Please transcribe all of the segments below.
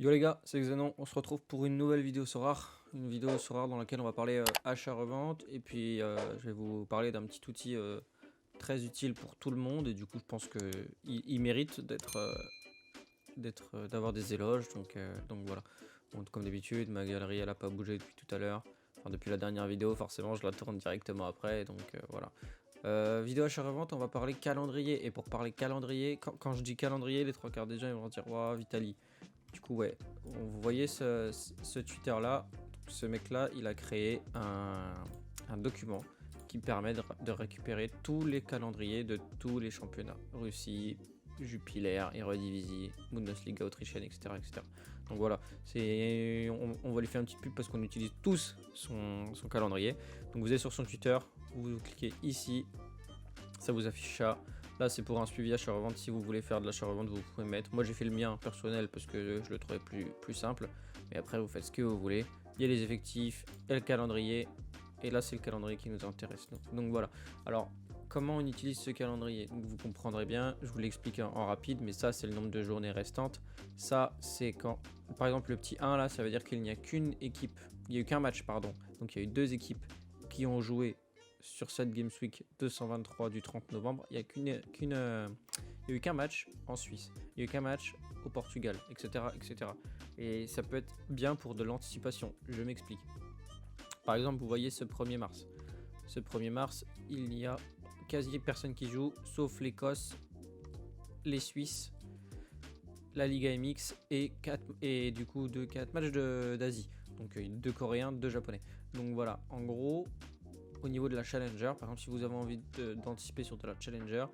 Yo les gars, c'est Xenon, on se retrouve pour une nouvelle vidéo sur Rare. Une vidéo sur Rare dans laquelle on va parler achat-revente. Et puis je vais vous parler d'un petit outil très utile pour tout le monde. Et du coup je pense qu'il mérite d'avoir des éloges. Donc voilà. Donc, comme d'habitude, ma galerie elle a pas bougé depuis tout à l'heure. Enfin depuis la dernière vidéo, forcément je la tourne directement après. Donc voilà. Vidéo achat-revente, on va parler calendrier. Et pour parler calendrier, quand je dis calendrier, les trois quarts des gens ils vont dire waouh Vitali. Du coup, ouais, vous voyez ce Twitter là, ce mec là, il a créé un document qui permet de récupérer tous les calendriers de tous les championnats. Russie, Jupiler, Eredivisie, Bundesliga autrichienne, etc. etc. Donc voilà, on va lui faire une petite pub parce qu'on utilise tous son calendrier. Donc vous allez sur son Twitter, vous cliquez ici, ça vous affiche ça. Là c'est pour un suivi achat-revente, si vous voulez faire de l'achat-revente vous pouvez mettre. Moi j'ai fait le mien personnel parce que je le trouvais plus simple. Mais après vous faites ce que vous voulez. Il y a les effectifs, il y a le calendrier. Et là c'est le calendrier qui nous intéresse. Donc voilà. Alors comment on utilise ce calendrier? Donc, vous comprendrez bien, je vous l'explique en rapide. Mais ça c'est le nombre de journées restantes. Ça c'est quand, par exemple le petit 1 là, ça veut dire qu'il n'y a qu'une équipe. Il n'y a eu qu'un match pardon. Donc il y a eu deux équipes qui ont joué sur cette Games Week 223 du 30 novembre, il n'y a eu qu'un match en Suisse, il n'y a eu qu'un match au Portugal, etc., etc. Et ça peut être bien pour de l'anticipation. Je m'explique. Par exemple, vous voyez ce 1er mars. Ce 1er mars, il n'y a quasi personne qui joue, sauf l'Écosse, les Suisses, la Liga MX et du coup 4 matchs d'Asie. Donc 2 Coréens, 2 Japonais. Donc voilà, en gros, au niveau de la Challenger, par exemple, si vous avez envie d'anticiper sur de la Challenger,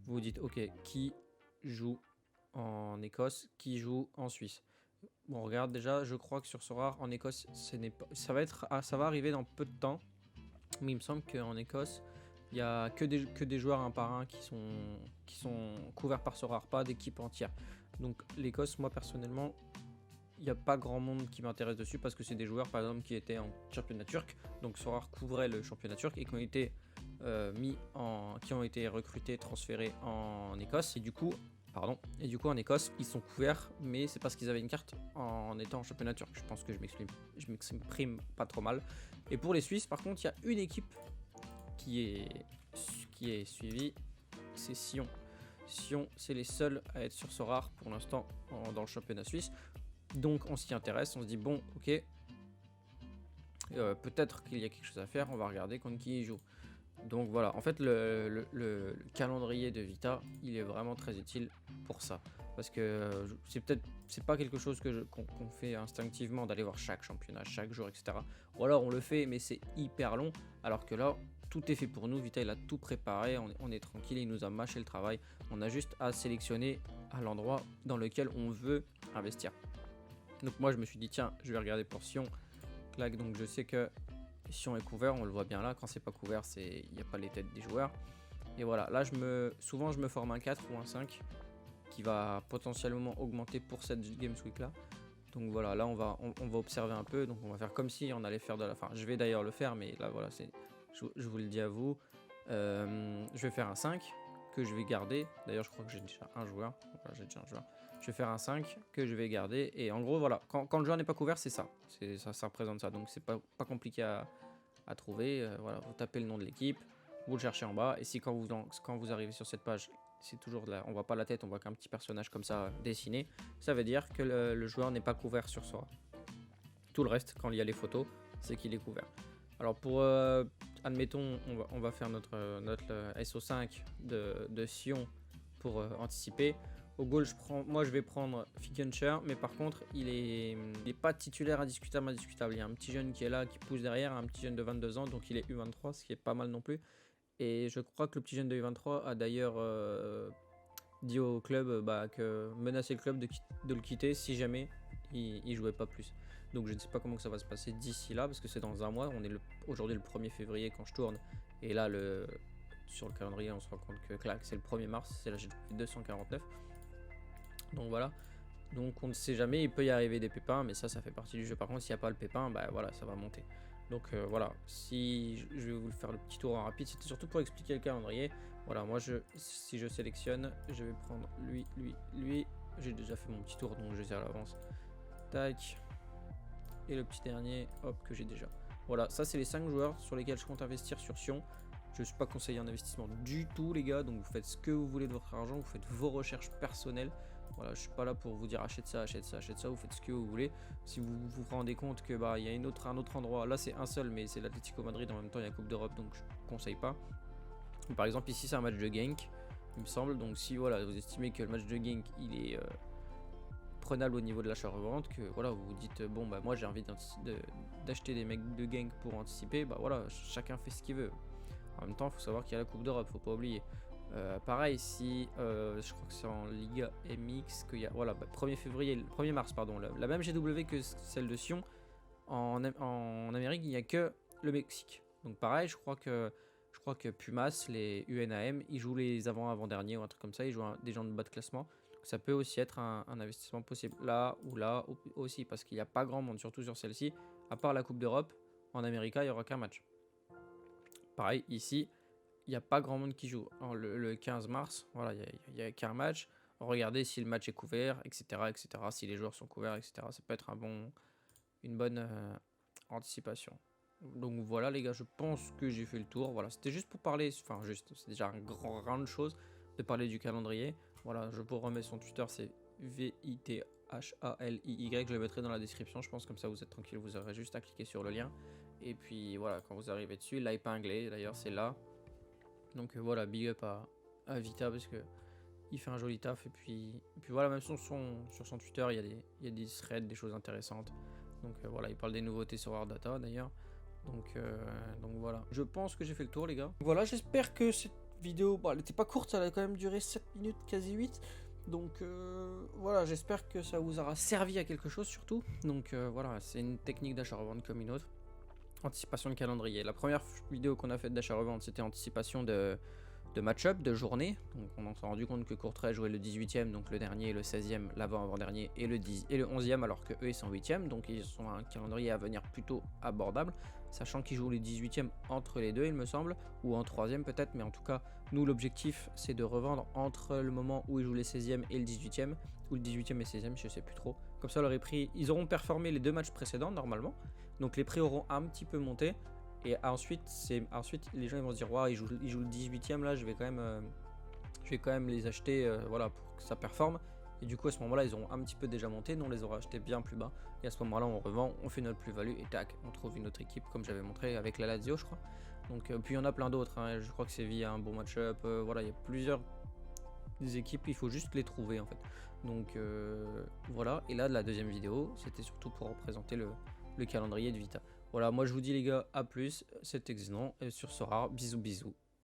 vous vous dites, ok, qui joue en Écosse, qui joue en Suisse. Bon, regarde déjà, je crois que sur ce rare, en Écosse, ça va arriver dans peu de temps, mais il me semble qu'en Écosse, il n'y a que des joueurs un par un qui sont couverts par ce rare, pas d'équipe entière. Donc l'Écosse, moi personnellement, il n'y a pas grand monde qui m'intéresse dessus parce que c'est des joueurs par exemple qui étaient en championnat turc, donc Sorar couvrait le championnat turc et qui ont été recrutés, transférés en Écosse et du coup en Écosse ils sont couverts, mais c'est parce qu'ils avaient une carte en étant en championnat turc. Je pense que je m'exprime pas trop mal. Et pour les Suisses par contre il y a une équipe qui est suivie, c'est Sion. Sion, c'est les seuls à être sur Sorar pour l'instant dans le championnat suisse. Donc on s'y intéresse, on se dit bon ok, peut-être qu'il y a quelque chose à faire, on va regarder contre qui il joue. Donc voilà, en fait le calendrier de Vita, il est vraiment très utile pour ça. Parce que c'est pas quelque chose qu'on fait instinctivement d'aller voir chaque championnat, chaque jour, etc. Ou alors on le fait mais c'est hyper long, alors que là tout est fait pour nous. Vita il a tout préparé, on est tranquille, il nous a mâché le travail. On a juste à sélectionner à l'endroit dans lequel on veut investir. Donc moi je me suis dit tiens, je vais regarder pour Sion. Clac, donc je sais que Sion est couvert, on le voit bien là. Quand c'est pas couvert, il n'y a pas les têtes des joueurs. Et voilà, là souvent je me forme un 4 ou un 5 qui va potentiellement augmenter pour cette Games Week là. Donc voilà, là on va observer un peu. Donc on va faire comme si on allait faire de la. Enfin, je vais d'ailleurs le faire, mais là voilà, je vous le dis à vous. Je vais faire un 5 que je vais garder. D'ailleurs, je crois que j'ai déjà un joueur. Voilà, j'ai déjà un joueur. Je vais faire un 5 que je vais garder. Et en gros, voilà, quand le joueur n'est pas couvert, c'est ça. Ça représente ça. Donc c'est pas compliqué à trouver. Voilà, vous tapez le nom de l'équipe, vous le cherchez en bas. Et si quand vous arrivez sur cette page, c'est toujours là, on voit pas la tête, on voit qu'un petit personnage comme ça dessiné. Ça veut dire que le joueur n'est pas couvert sur soi. Tout le reste, quand il y a les photos, c'est qu'il est couvert. Alors pour, admettons, on va faire notre SO5 de Sion pour anticiper. Au goal, moi je vais prendre Fikencher, mais par contre il est pas titulaire indiscutable. Il y a un petit jeune qui est là, qui pousse derrière, un petit jeune de 22 ans, donc il est U23, ce qui est pas mal non plus. Et je crois que le petit jeune de U23 a d'ailleurs dit au club que menacer le club de le quitter si jamais il jouait pas plus. Donc je ne sais pas comment que ça va se passer d'ici là, parce que c'est dans un mois. On est aujourd'hui le 1er février quand je tourne, et là sur le calendrier on se rend compte que clac, c'est le 1er mars, c'est la GP 249. Donc voilà, donc on ne sait jamais, il peut y arriver des pépins, mais ça fait partie du jeu. Par contre s'il n'y a pas le pépin, bah voilà, ça va monter. Donc voilà, si je vais vous faire le petit tour en rapide, c'était surtout pour expliquer le calendrier. Voilà, moi si je sélectionne, je vais prendre lui. J'ai déjà fait mon petit tour, donc je sais à l'avance. tac. Et le petit dernier, hop, que j'ai déjà. Voilà, ça c'est les 5 joueurs sur lesquels je compte investir sur Sion. Je ne suis pas conseillé en investissement du tout les gars, donc vous faites ce que vous voulez de votre argent, vous faites vos recherches personnelles. Voilà, je suis pas là pour vous dire achète ça, achète ça, achète ça, vous faites ce que vous voulez. Si vous vous rendez compte que bah il y a un autre endroit, là c'est un seul, mais c'est l'Atlético Madrid, en même temps il y a la Coupe d'Europe, donc je ne conseille pas. Par exemple ici c'est un match de Genk, il me semble, donc si voilà vous estimez que le match de Genk il est prenable au niveau de l'achat-revente, que voilà vous vous dites bon bah moi j'ai envie d'acheter des mecs de Genk pour anticiper, bah voilà chacun fait ce qu'il veut. En même temps il faut savoir qu'il y a la Coupe d'Europe, faut pas oublier. Pareil, si je crois que c'est en Liga MX qu'il y a voilà, 1er février, 1er mars pardon, la même GW que celle de Sion, en Amérique il n'y a que le Mexique. Donc pareil, je crois que Pumas, les UNAM, ils jouent les avant-derniers ou un truc comme ça, ils jouent des gens de bas de classement. Donc ça peut aussi être un investissement possible là aussi, parce qu'il n'y a pas grand monde, surtout sur celle-ci, à part la Coupe d'Europe. En Amérique, il n'y aura qu'un match. Pareil, ici, il n'y a pas grand monde qui joue. Alors, le 15 mars, voilà, il n'y a qu'un match. Regardez si le match est couvert, etc., etc. Si les joueurs sont couverts, etc. Ça peut être une bonne anticipation. Donc voilà les gars, je pense que j'ai fait le tour. Voilà, c'était juste pour parler, enfin juste, c'est déjà un grand round de choses de parler du calendrier. Voilà, je vous remets son Twitter, c'est VITHALIY. Je le mettrai dans la description, je pense, comme ça vous êtes tranquille, vous aurez juste à cliquer sur le lien. Et puis voilà, quand vous arrivez dessus, l'épinglé, d'ailleurs c'est là. Donc voilà, big up à Vita parce que il fait un joli taf. Et puis voilà, même sur son Twitter, il y a des threads, des choses intéressantes. Donc voilà, il parle des nouveautés sur Hard Data d'ailleurs. Donc voilà, je pense que j'ai fait le tour les gars. Voilà, j'espère que cette vidéo, bon, elle était pas courte, elle a quand même duré 7 minutes, quasi 8. Donc voilà, j'espère que ça vous aura servi à quelque chose surtout. Donc voilà, c'est une technique d'achat-revente comme une autre. Anticipation de calendrier. La première vidéo qu'on a faite d'achat-revente, c'était anticipation de match-up, de journée. Donc on s'est rendu compte que Courtrai jouait le 18e, donc le dernier, le 16e, l'avant-avant-dernier et le 11e, alors que eux ils sont 8e, donc ils ont un calendrier à venir plutôt abordable, sachant qu'ils jouent les 18e entre les deux il me semble, ou en 3e peut-être, mais en tout cas nous l'objectif c'est de revendre entre le moment où ils jouent les 16e et le 18e, ou le 18e et 16e, je sais plus trop. Comme ça ils auront performé les deux matchs précédents normalement, donc les prix auront un petit peu monté. Et ensuite les gens ils vont se dire waouh, ils jouent le 18e là, je vais quand même les acheter voilà, pour que ça performe. Et du coup à ce moment là ils auront un petit peu déjà monté, nous on les aura achetés bien plus bas. Et à ce moment là on revend, on fait notre plus-value et tac, on trouve une autre équipe comme j'avais montré avec la Lazio je crois. Donc puis il y en a plein d'autres, hein. Je crois que c'est via un bon match-up, voilà, il y a plusieurs équipes, il faut juste les trouver en fait. Donc voilà, et là de la deuxième vidéo c'était surtout pour représenter le calendrier de Vita. Voilà, moi je vous dis les gars, à plus, c'était Xenon, et sur ce rare, bisous bisous.